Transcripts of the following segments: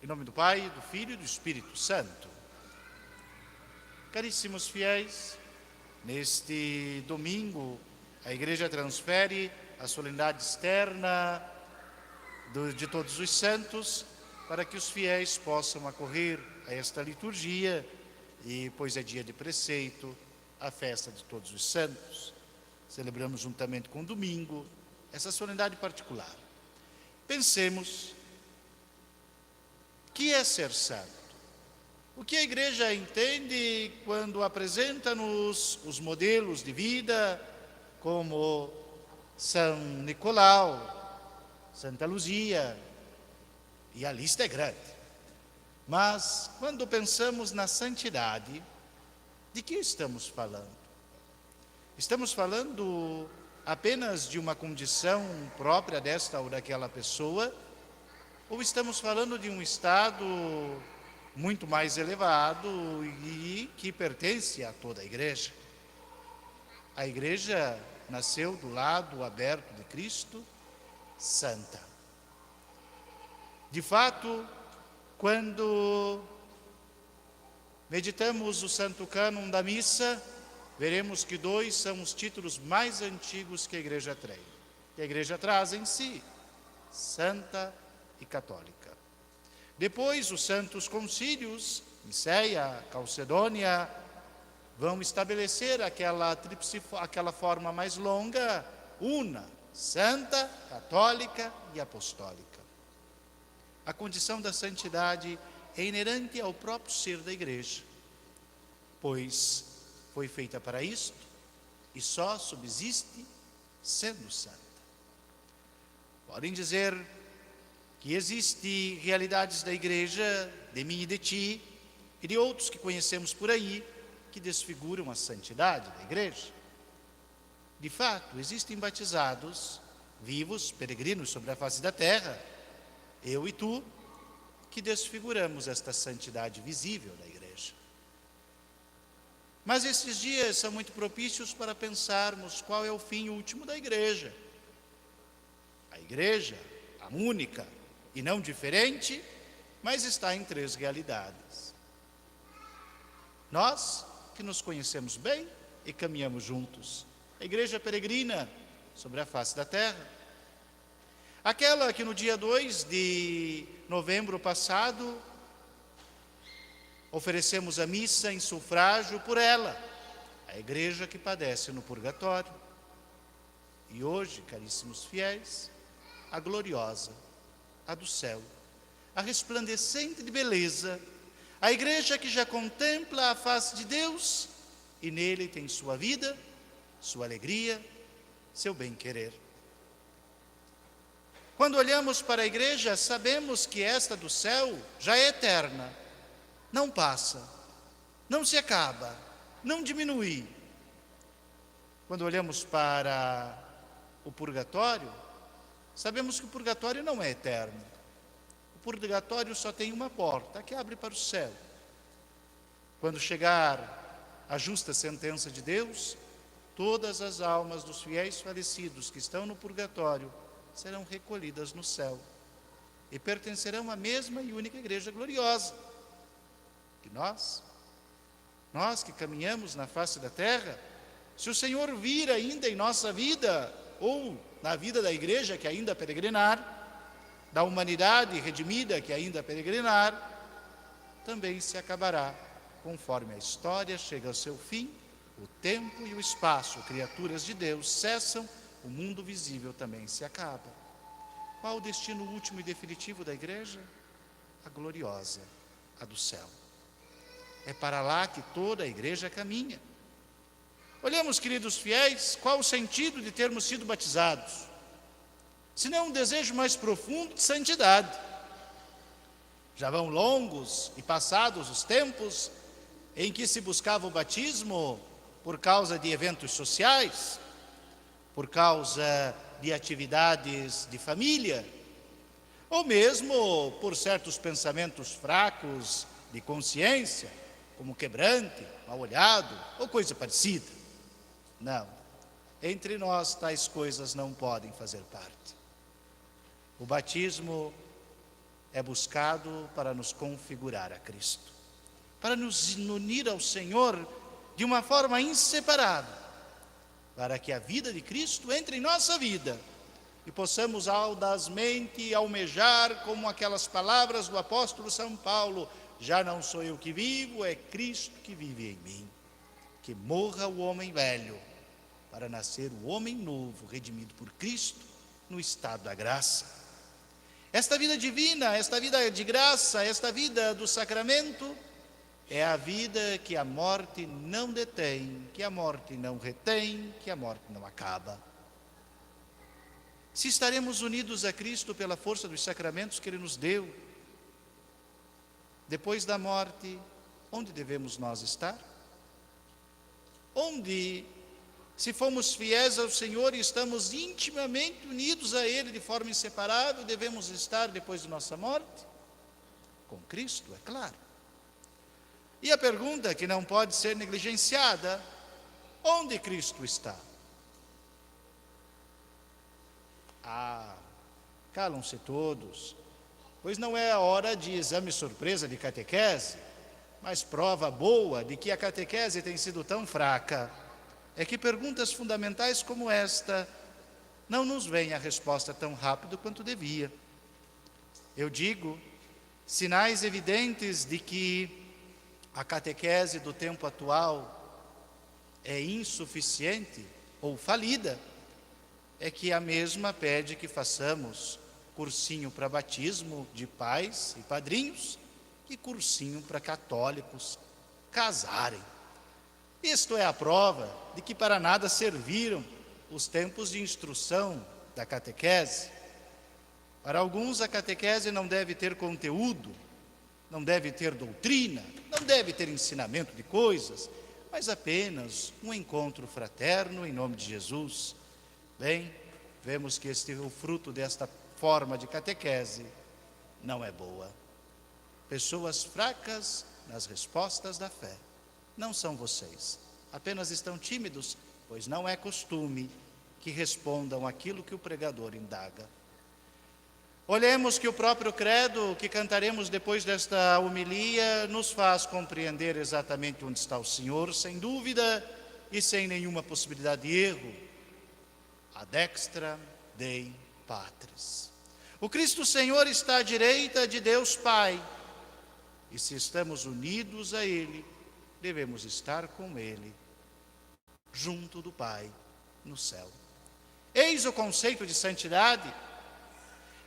Em nome do Pai, do Filho e do Espírito Santo. Caríssimos fiéis, neste domingo, a Igreja transfere a solenidade externa de todos os santos para que os fiéis possam acorrer a esta liturgia, e pois é dia de preceito, a festa de todos os santos. Celebramos juntamente com o domingo essa solenidade particular. Pensemos, o que é ser santo? O que a Igreja entende quando apresenta-nos os modelos de vida, como São Nicolau, Santa Luzia, e a lista é grande. Mas, quando pensamos na santidade, de que estamos falando? Estamos falando apenas de uma condição própria desta ou daquela pessoa, ou estamos falando de um estado muito mais elevado e que pertence a toda a Igreja? A Igreja nasceu do lado aberto de Cristo, santa. De fato, quando meditamos o Santo Cânon da Missa, veremos que dois são os títulos mais antigos que a Igreja tem. Que a Igreja traz em si, santa e católica. Depois, os santos concílios, Niceia, Calcedônia, vão estabelecer aquela forma mais longa, una, santa, católica e apostólica. A condição da santidade é inerente ao próprio ser da Igreja, pois foi feita para isto e só subsiste sendo santa. Podem dizer que existem realidades da Igreja, de mim e de ti, e de outros que conhecemos por aí, que desfiguram a santidade da Igreja. De fato, existem batizados, vivos, peregrinos sobre a face da terra, eu e tu, que desfiguramos esta santidade visível da Igreja. Mas esses dias são muito propícios para pensarmos qual é o fim último da Igreja. A Igreja, a única e não diferente, mas está em três realidades. Nós, que nos conhecemos bem e caminhamos juntos, a Igreja peregrina sobre a face da terra. Aquela que no dia 2 de novembro passado, oferecemos a missa em sufrágio por ela, a Igreja que padece no purgatório. E hoje, caríssimos fiéis, a gloriosa, a do céu, a resplandecente de beleza, a Igreja que já contempla a face de Deus e nele tem sua vida, sua alegria, seu bem-querer. Quando olhamos para a Igreja, sabemos que esta do céu já é eterna, não passa, não se acaba, não diminui. Quando olhamos para o purgatório, sabemos que o purgatório não é eterno. O purgatório só tem uma porta, que abre para o céu. Quando chegar a justa sentença de Deus, todas as almas dos fiéis falecidos que estão no purgatório serão recolhidas no céu e pertencerão à mesma e única Igreja gloriosa. E nós que caminhamos na face da terra, se o Senhor vir ainda em nossa vida, ou na vida da Igreja que ainda peregrinar, da humanidade redimida que ainda peregrinar, também se acabará, conforme a história chega ao seu fim, o tempo e o espaço, criaturas de Deus cessam, o mundo visível também se acaba. Qual o destino último e definitivo da Igreja? A gloriosa, a do céu. É para lá que toda a Igreja caminha. Olhamos, queridos fiéis, qual o sentido de termos sido batizados? Se não um desejo mais profundo de santidade. Já vão longos e passados os tempos em que se buscava o batismo por causa de eventos sociais, por causa de atividades de família, ou mesmo por certos pensamentos fracos de consciência, como quebrante, mal-olhado ou coisa parecida. Não, entre nós tais coisas não podem fazer parte. O batismo é buscado para nos configurar a Cristo, para nos unir ao Senhor de uma forma inseparável, para que a vida de Cristo entre em nossa vida e possamos audazmente almejar, como aquelas palavras do apóstolo São Paulo: já não sou eu que vivo, é Cristo que vive em mim. Que morra o homem velho, para nascer o homem novo, redimido por Cristo, no estado da graça. Esta vida divina, esta vida de graça, esta vida do sacramento, é a vida que a morte não detém, que a morte não retém, que a morte não acaba. Se estaremos unidos a Cristo pela força dos sacramentos que Ele nos deu, depois da morte, onde devemos nós estar? Onde, se fomos fiéis ao Senhor e estamos intimamente unidos a Ele de forma inseparável, devemos estar depois de nossa morte? Com Cristo, é claro. E a pergunta que não pode ser negligenciada: onde Cristo está? Calam-se todos, pois não é a hora de exame surpresa de catequese, mas prova boa de que a catequese tem sido tão fraca é que perguntas fundamentais como esta não nos vêm a resposta tão rápido quanto devia. Eu digo, sinais evidentes de que a catequese do tempo atual é insuficiente ou falida, é que a mesma pede que façamos cursinho para batismo de pais e padrinhos e cursinho para católicos casarem. Isto é a prova de que para nada serviram os tempos de instrução da catequese. Para alguns, a catequese não deve ter conteúdo, não deve ter doutrina, não deve ter ensinamento de coisas, mas apenas um encontro fraterno em nome de Jesus. Bem, vemos que o fruto desta forma de catequese não é boa. Pessoas fracas nas respostas da fé. Não são vocês, apenas estão tímidos, pois não é costume que respondam aquilo que o pregador indaga. Olhemos que o próprio credo que cantaremos depois desta homilia nos faz compreender exatamente onde está o Senhor, sem dúvida e sem nenhuma possibilidade de erro. A dextra Dei Patris. O Cristo Senhor está à direita de Deus Pai, e se estamos unidos a Ele, devemos estar com Ele, junto do Pai, no céu. Eis o conceito de santidade: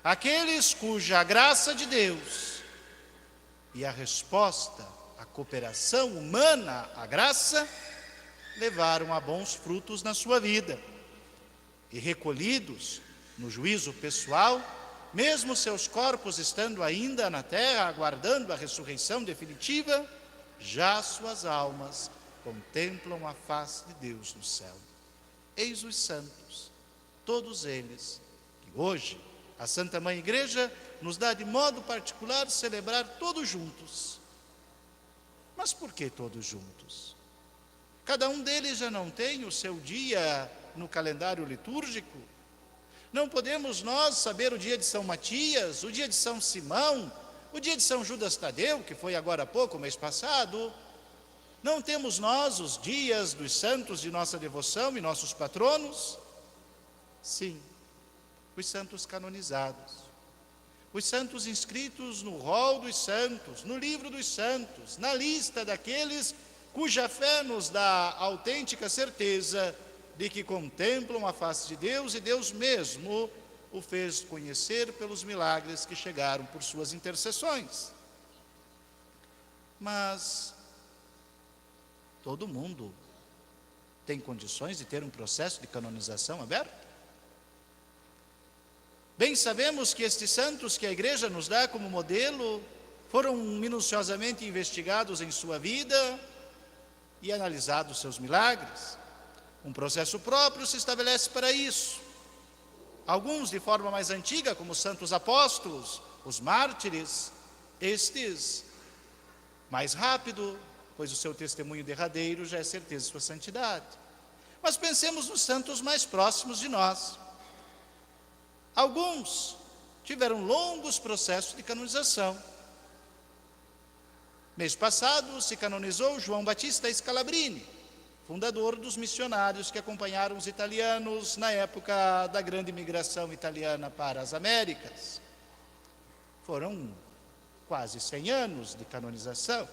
aqueles cuja graça de Deus e a resposta, a cooperação humana à graça, levaram a bons frutos na sua vida. E recolhidos no juízo pessoal, mesmo seus corpos estando ainda na terra, aguardando a ressurreição definitiva, já suas almas contemplam a face de Deus no céu. Eis os santos, todos eles, que hoje a Santa Mãe Igreja nos dá de modo particular celebrar todos juntos. Mas por que todos juntos? Cada um deles já não tem o seu dia no calendário litúrgico? Não podemos nós saber o dia de São Matias, o dia de São Simão, o dia de São Judas Tadeu, que foi agora há pouco, mês passado? Não temos nós os dias dos santos de nossa devoção e nossos patronos? Sim, os santos canonizados, os santos inscritos no rol dos santos, no livro dos santos, na lista daqueles cuja fé nos dá autêntica certeza de que contemplam a face de Deus, e Deus mesmo o fez conhecer pelos milagres que chegaram por suas intercessões. Mas todo mundo tem condições de ter um processo de canonização aberto? Bem sabemos que estes santos que a Igreja nos dá como modelo foram minuciosamente investigados em sua vida e analisados seus milagres. Um processo próprio se estabelece para isso. Alguns de forma mais antiga, como os santos apóstolos, os mártires, estes mais rápido, pois o seu testemunho derradeiro já é certeza de sua santidade. Mas pensemos nos santos mais próximos de nós. Alguns tiveram longos processos de canonização. Mês passado se canonizou João Batista Scalabrini, fundador dos missionários que acompanharam os italianos na época da grande migração italiana para as Américas. Foram quase 100 anos de canonização.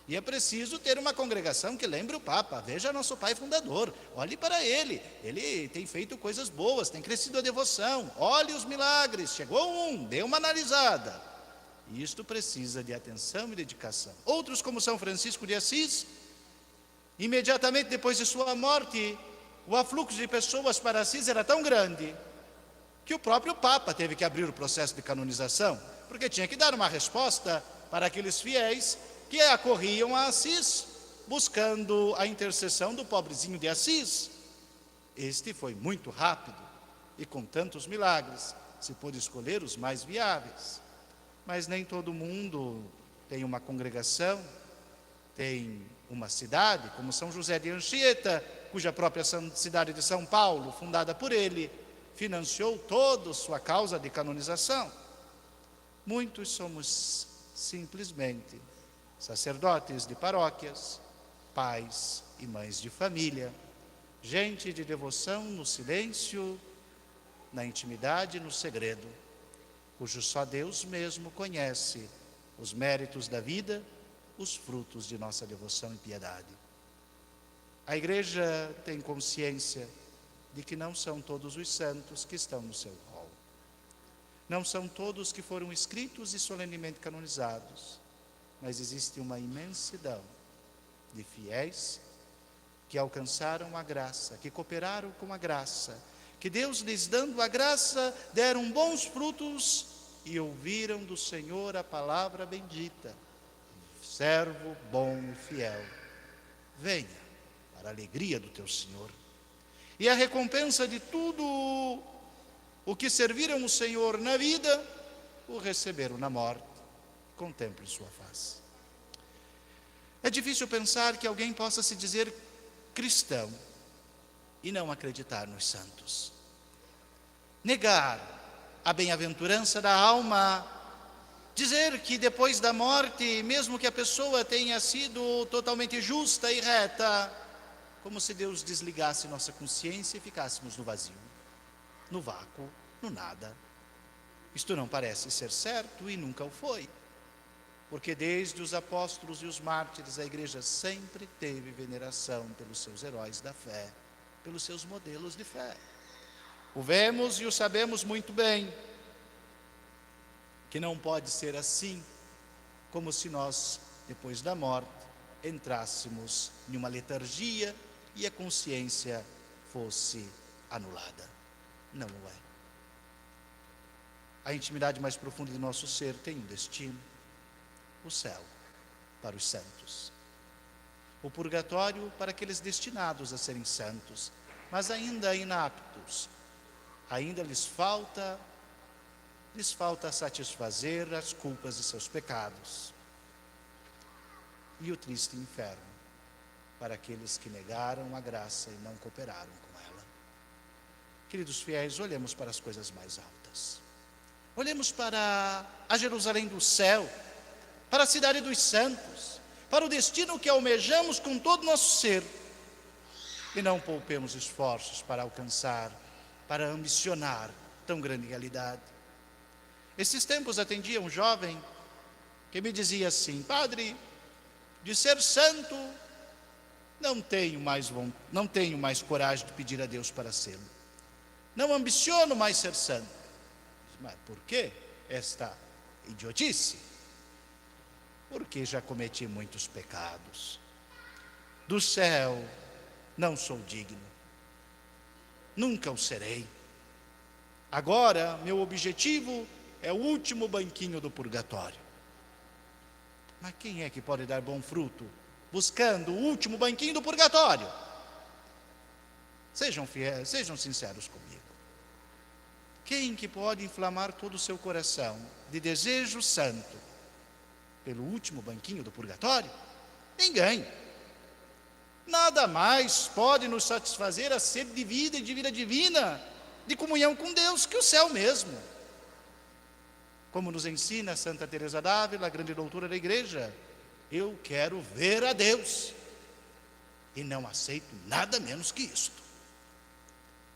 E é preciso ter uma congregação que lembre o Papa. Veja nosso pai fundador, olhe para ele. Ele tem feito coisas boas, tem crescido a devoção. Olhe os milagres, chegou um, dê uma analisada. E isto precisa de atenção e dedicação. Outros, como São Francisco de Assis, imediatamente depois de sua morte, o afluxo de pessoas para Assis era tão grande que o próprio Papa teve que abrir o processo de canonização, porque tinha que dar uma resposta para aqueles fiéis que acorriam a Assis, buscando a intercessão do pobrezinho de Assis. Este foi muito rápido, e com tantos milagres, se pôde escolher os mais viáveis. Mas nem todo mundo tem uma congregação, tem uma cidade, como São José de Anchieta, cuja própria cidade de São Paulo, fundada por ele, financiou toda a sua causa de canonização. Muitos somos simplesmente sacerdotes de paróquias, pais e mães de família, gente de devoção no silêncio, na intimidade e no segredo, cujo só Deus mesmo conhece os méritos da vida, os frutos de nossa devoção e piedade. A Igreja tem consciência de que não são todos os santos que estão no seu rol. Não são todos que foram inscritos e solenemente canonizados, mas existe uma imensidão de fiéis que alcançaram a graça, que cooperaram com a graça, que Deus lhes dando a graça, deram bons frutos e ouviram do Senhor a palavra bendita: servo bom e fiel, venha para a alegria do teu Senhor. E a recompensa de tudo o que serviram o Senhor na vida, o receberam na morte. Contemple sua face. É difícil pensar que alguém possa se dizer cristão e não acreditar nos santos. Negar a bem-aventurança da alma, dizer que depois da morte, mesmo que a pessoa tenha sido totalmente justa e reta, como se Deus desligasse nossa consciência e ficássemos no vazio, no vácuo, no nada. Isto não parece ser certo e nunca o foi, porque desde os apóstolos e os mártires a Igreja sempre teve veneração pelos seus heróis da fé, pelos seus modelos de fé. O vemos e o sabemos muito bem, que não pode ser assim, como se nós, depois da morte, entrássemos em uma letargia e a consciência fosse anulada. Não o é. A intimidade mais profunda do nosso ser tem um destino: o céu para os santos, o purgatório para aqueles destinados a serem santos, mas ainda inaptos, ainda lhes falta satisfazer as culpas de seus pecados, e o triste inferno para aqueles que negaram a graça e não cooperaram com ela. Queridos fiéis, olhemos para as coisas mais altas, olhemos para a Jerusalém do céu, para a cidade dos santos, para o destino que almejamos com todo o nosso ser, e não poupemos esforços para alcançar, para ambicionar tão grande realidade. Esses tempos atendi a um jovem que me dizia assim: padre, de ser santo não tenho mais coragem de pedir a Deus para sê-lo, não ambiciono mais ser santo. Mas por que esta idiotice? Porque já cometi muitos pecados. Do céu não sou digno, nunca o serei. Agora meu objetivo é o último banquinho do purgatório. Mas quem é que pode dar bom fruto buscando o último banquinho do purgatório? Sejam fiéis, sejam sinceros comigo. Quem que pode inflamar todo o seu coração de desejo santo pelo último banquinho do purgatório? Ninguém. Nada mais pode nos satisfazer a sede de vida e de vida divina, de comunhão com Deus, que o céu mesmo. Como nos ensina Santa Teresa d'Ávila, a grande doutora da igreja, eu quero ver a Deus e não aceito nada menos que isto.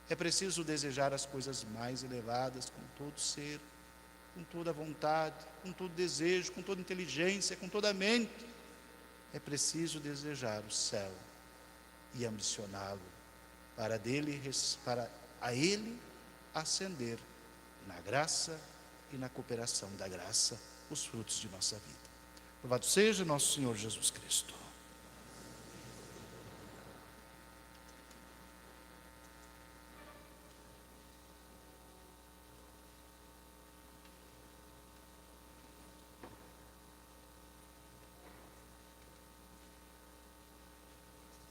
É preciso desejar as coisas mais elevadas com todo ser, com toda vontade, com todo desejo, com toda inteligência, com toda a mente. É preciso desejar o céu e ambicioná-lo para a Ele ascender na graça e na cooperação da graça os frutos de nossa vida. Louvado seja nosso Senhor Jesus Cristo.